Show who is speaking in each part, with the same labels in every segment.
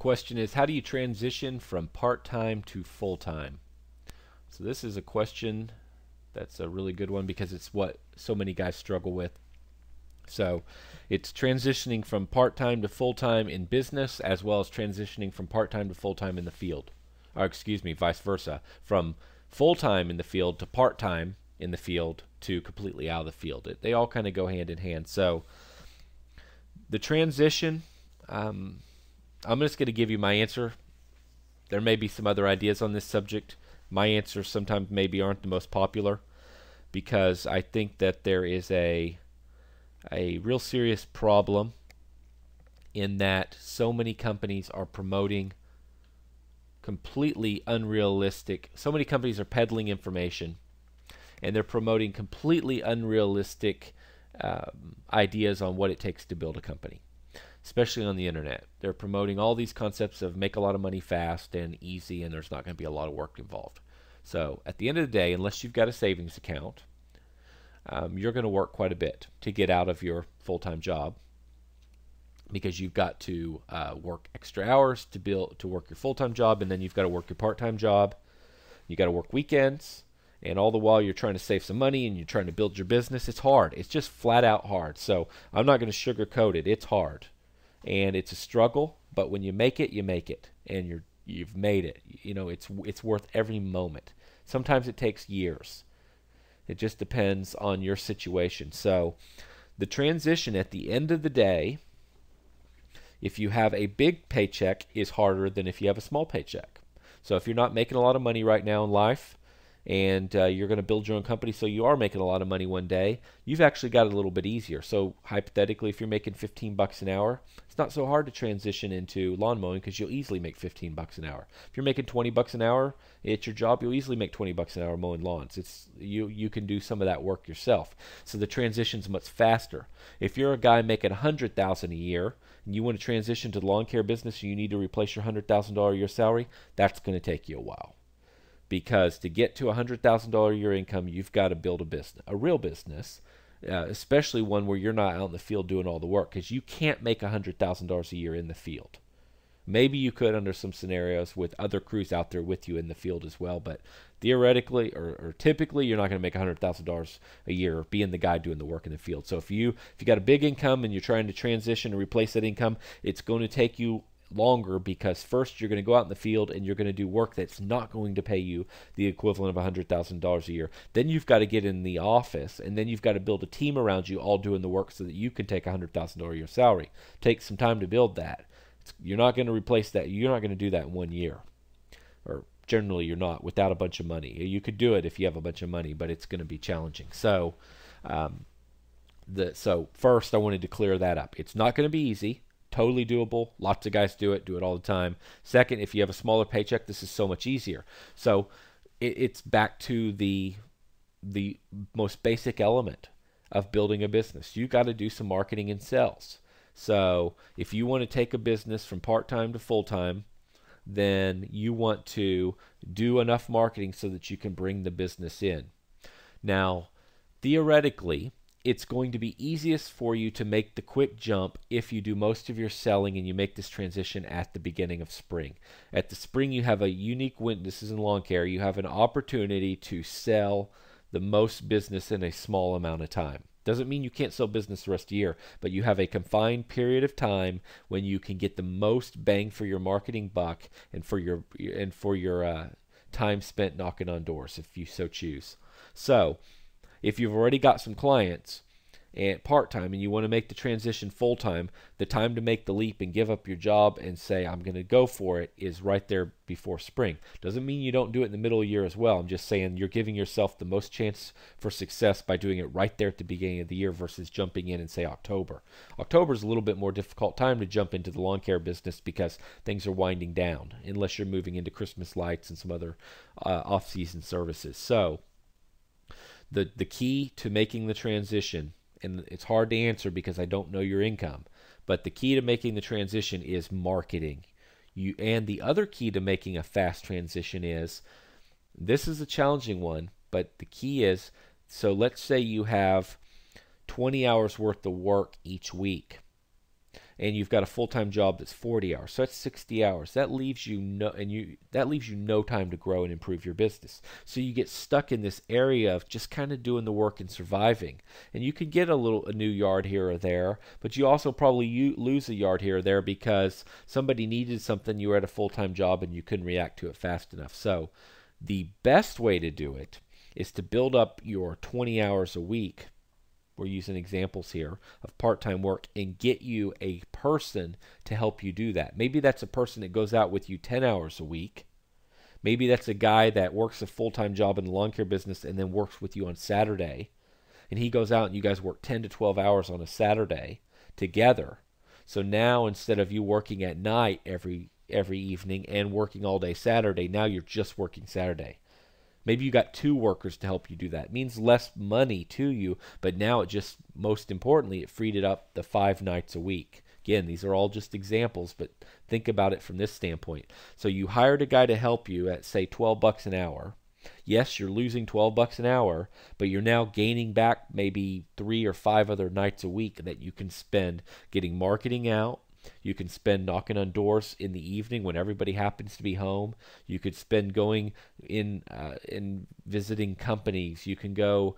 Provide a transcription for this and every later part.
Speaker 1: Question is, how do you transition from part-time to full-time? So this is a question that's a really good one because it's what so many guys struggle with. So it's transitioning from part-time to full-time in business, as well as transitioning from part-time to full-time in the field. Or excuse me, vice versa. From full-time in the field to part-time in the field to completely out of the field. They all kind of go hand in hand. So the transition, I'm just going to give you my answer. There may be some other ideas on this subject. My answers sometimes maybe aren't the most popular because I think that there is a real serious problem in that so many companies are promoting completely unrealistic. So many companies are peddling information and they're promoting completely unrealistic ideas on what it takes to build a company, especially on the internet. They're promoting all these concepts of make a lot of money fast and easy, and there's not going to be a lot of work involved. So at the end of the day, unless you've got a savings account, you're going to work quite a bit to get out of your full-time job because you've got to work extra hours to work your full-time job, and then you've got to work your part-time job. You got to work weekends, and all the while you're trying to save some money and you're trying to build your business. It's hard. It's just flat out hard. So I'm not going to sugarcoat it. It's hard, and it's a struggle. But when you make it, and you've made it. You know, it's worth every moment. Sometimes it takes years. It just depends on your situation. So the transition at the end of the day, if you have a big paycheck, is harder than if you have a small paycheck. So if you're not making a lot of money right now in life, and you're going to build your own company so you are making a lot of money one day, you've actually got it a little bit easier. So hypothetically, if you're making $15 an hour, it's not so hard to transition into lawn mowing because you'll easily make $15 an hour. If you're making $20 an hour at your job, you'll easily make $20 an hour mowing lawns. You can do some of that work yourself. So the transition's much faster. If you're a guy making $100,000 a year and you want to transition to the lawn care business and you need to replace your $100,000 a year salary, that's going to take you a while. Because to get to a $100,000 a year income, you've got to build a business, a real business, especially one where you're not out in the field doing all the work, because you can't make $100,000 a year in the field. Maybe you could under some scenarios with other crews out there with you in the field as well, but theoretically or typically you're not going to make $100,000 a year being the guy doing the work in the field. So if you got a big income and you're trying to transition and replace that income, it's going to take you longer because first you're going to go out in the field and you're going to do work that's not going to pay you the equivalent of $100,000 a year. Then you've got to get in the office, and then you've got to build a team around you all doing the work so that you can take a $100,000 a year salary. Take some time to build that. You're not going to replace that. You're not going to do that in 1 year, or generally you're not, without a bunch of money. You could do it if you have a bunch of money, but it's going to be challenging. So first I wanted to clear that up. It's not going to be easy. Totally doable. Lots of guys do it all the time. Second, if you have a smaller paycheck, this is so much easier. So it's back to the most basic element of building a business. You got to do some marketing and sales. So if you want to take a business from part-time to full-time, then you want to do enough marketing so that you can bring the business in. Now, theoretically, it's going to be easiest for you to make the quick jump if you do most of your selling and you make this transition at the beginning of spring. At the spring, you have a unique win. This is in lawn care. You have an opportunity to sell the most business in a small amount of time. Doesn't mean you can't sell business the rest of the year, but you have a confined period of time when you can get the most bang for your marketing buck and for your time spent knocking on doors, if you so choose. So if you've already got some clients and part-time and you want to make the transition full-time, the time to make the leap and give up your job and say, I'm going to go for it, is right there before spring. Doesn't mean you don't do it in the middle of the year as well. I'm just saying you're giving yourself the most chance for success by doing it right there at the beginning of the year versus jumping in in, say, October. October is a little bit more difficult time to jump into the lawn care business because things are winding down, unless you're moving into Christmas lights and some other off-season services. So the key to making the transition, and it's hard to answer because I don't know your income, but the key to making the transition is marketing. And the other key to making a fast transition is, this is a challenging one, but the key is, so let's say you have 20 hours worth of work each week. and you've got a full-time job that's 40 hours. So that's 60 hours. That leaves you no time to grow and improve your business. So you get stuck in this area of just kind of doing the work and surviving. And you could get a new yard here or there, but you also probably lose a yard here or there because somebody needed something, you were at a full-time job and you couldn't react to it fast enough. So the best way to do it is to build up your 20 hours a week. We're using examples here of part-time work, and get you a person to help you do that. Maybe that's a person that goes out with you 10 hours a week. Maybe that's a guy that works a full-time job in the lawn care business and then works with you on Saturday. And he goes out and you guys work 10 to 12 hours on a Saturday together. So now instead of you working at night every evening and working all day Saturday, now you're just working Saturday. Maybe you got 2 workers to help you do that. It means less money to you, but now it just, most importantly, it freed it up the 5 nights a week. Again, these are all just examples, but think about it from this standpoint. So you hired a guy to help you at, say, $12 an hour. Yes, you're losing $12 an hour, but you're now gaining back maybe 3 or 5 other nights a week that you can spend getting marketing out. You can spend knocking on doors in the evening when everybody happens to be home. You could spend going in visiting companies. You can go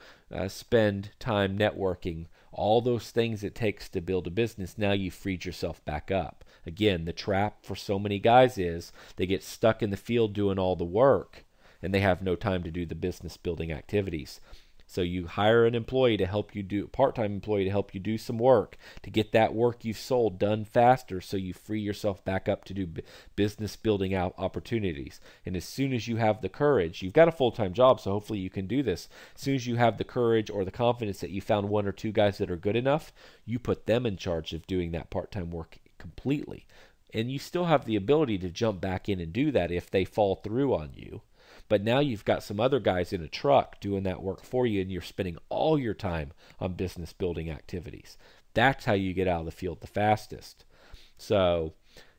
Speaker 1: spend time networking. All those things it takes to build a business, now you've freed yourself back up. Again, the trap for so many guys is they get stuck in the field doing all the work, and they have no time to do the business building activities. So you hire an employee to help you do, part-time employee to help you do some work, to get that work you've sold done faster, so you free yourself back up to do business building out opportunities. And as soon as you have the courage, you've got a full-time job, so hopefully you can do this. As soon as you have the courage or the confidence that you found 1 or 2 guys that are good enough, you put them in charge of doing that part-time work completely. And you still have the ability to jump back in and do that if they fall through on you. But now you've got some other guys in a truck doing that work for you, and you're spending all your time on business building activities. That's how you get out of the field the fastest. So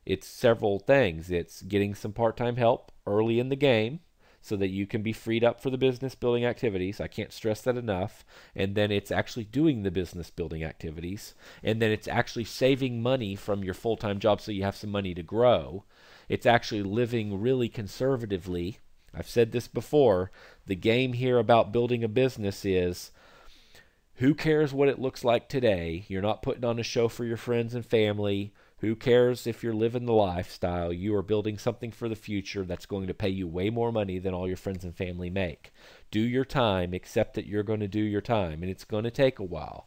Speaker 1: it's several things. It's getting some part-time help early in the game so that you can be freed up for the business building activities. I can't stress that enough. And then it's actually doing the business building activities. And then it's actually saving money from your full-time job so you have some money to grow. It's actually living really conservatively. I've said this before, the game here about building a business is, who cares what it looks like today? You're not putting on a show for your friends and family. Who cares if you're living the lifestyle? You are building something for the future that's going to pay you way more money than all your friends and family make. Do your time, accept that you're going to do your time, and it's going to take a while.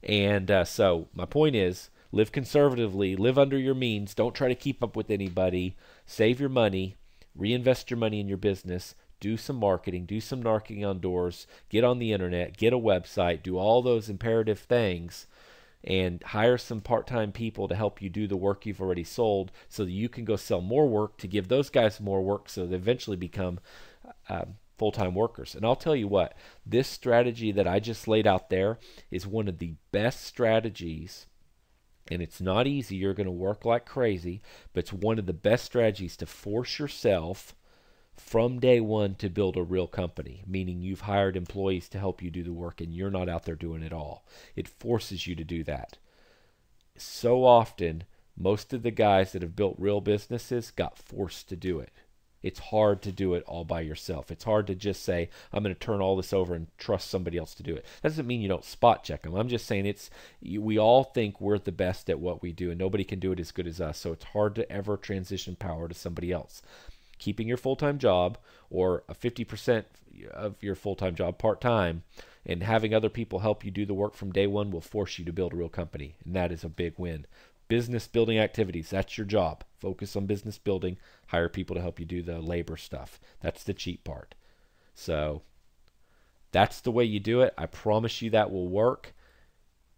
Speaker 1: And so my point is, live conservatively, live under your means, don't try to keep up with anybody, save your money, reinvest your money in your business, do some marketing, do some knocking on doors, get on the internet, get a website, do all those imperative things, and hire some part-time people to help you do the work you've already sold so that you can go sell more work to give those guys more work so they eventually become full-time workers. And I'll tell you what, this strategy that I just laid out there is one of the best strategies. And it's not easy. You're going to work like crazy, but it's one of the best strategies to force yourself from day one to build a real company, meaning you've hired employees to help you do the work and you're not out there doing it all. It forces you to do that. So often, most of the guys that have built real businesses got forced to do it. It's hard to do it all by yourself. It's hard to just say, I'm going to turn all this over and trust somebody else to do it. That doesn't mean you don't spot check them. I'm just saying we all think we're the best at what we do, and nobody can do it as good as us. So it's hard to ever transition power to somebody else. Keeping your full-time job or a 50% of your full-time job part-time and having other people help you do the work from day one will force you to build a real company, and that is a big win. Business building activities, that's your job. Focus on business building, hire people to help you do the labor stuff. That's the cheap part. So that's the way you do it. I promise you that will work.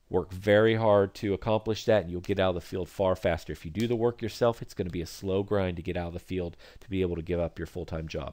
Speaker 1: Work very hard to accomplish that, and you'll get out of the field far faster. If you do the work yourself, it's going to be a slow grind to get out of the field to be able to give up your full-time job.